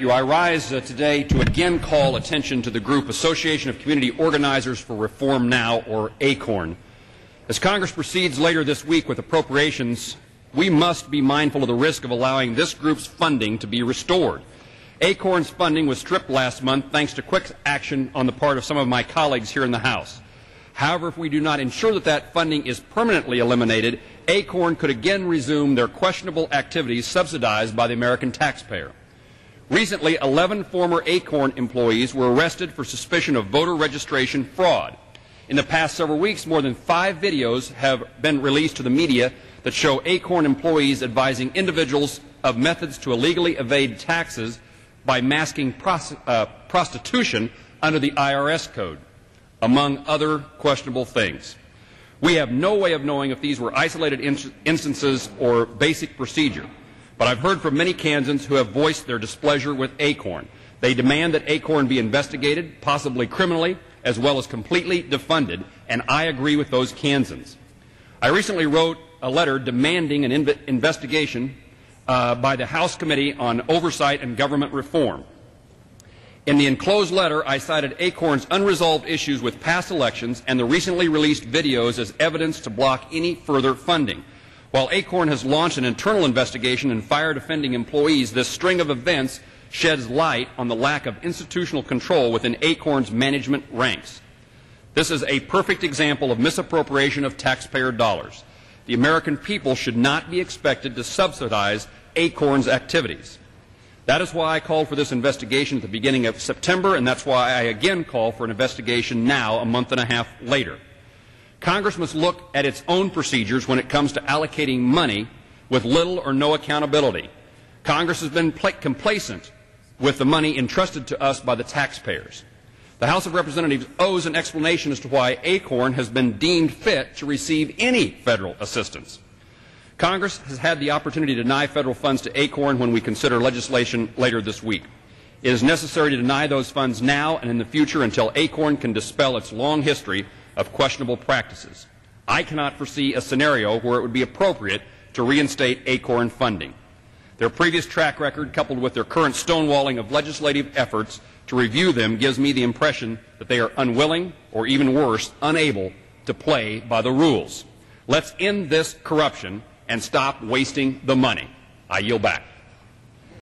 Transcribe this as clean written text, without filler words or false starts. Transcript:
you. I rise today to again call attention to the group Association of Community Organizers for Reform Now, or ACORN. As Congress proceeds later this week with appropriations, we must be mindful of the risk of allowing this group's funding to be restored. ACORN's funding was stripped last month thanks to quick action on the part of some of my colleagues here in the House. However, if we do not ensure that that funding is permanently eliminated, ACORN could again resume their questionable activities subsidized by the American taxpayer. Recently, 11 former ACORN employees were arrested for suspicion of voter registration fraud. In the past several weeks, more than 5 videos have been released to the media that show ACORN employees advising individuals of methods to illegally evade taxes by masking prostitution under the IRS code, among other questionable things. We have no way of knowing if these were isolated instances or basic procedure, but I've heard from many Kansans who have voiced their displeasure with ACORN. They demand that ACORN be investigated, possibly criminally, as well as completely defunded, and I agree with those Kansans. I recently wrote a letter demanding an investigation by the House Committee on Oversight and Government Reform. In the enclosed letter, I cited ACORN's unresolved issues with past elections and the recently released videos as evidence to block any further funding. While ACORN has launched an internal investigation and fired offending employees, this string of events sheds light on the lack of institutional control within ACORN's management ranks. This is a perfect example of misappropriation of taxpayer dollars. The American people should not be expected to subsidize ACORN's activities. That is why I called for this investigation at the beginning of September, and that's why I again call for an investigation now, a month and a half later. Congress must look at its own procedures when it comes to allocating money with little or no accountability. Congress has been complacent with the money entrusted to us by the taxpayers. The House of Representatives owes an explanation as to why ACORN has been deemed fit to receive any federal assistance. Congress has had the opportunity to deny federal funds to ACORN when we consider legislation later this week. It is necessary to deny those funds now and in the future until ACORN can dispel its long history of questionable practices. I cannot foresee a scenario where it would be appropriate to reinstate ACORN funding. Their previous track record, coupled with their current stonewalling of legislative efforts to review them, gives me the impression that they are unwilling, or even worse, unable to play by the rules. Let's end this corruption and stop wasting the money. I yield back.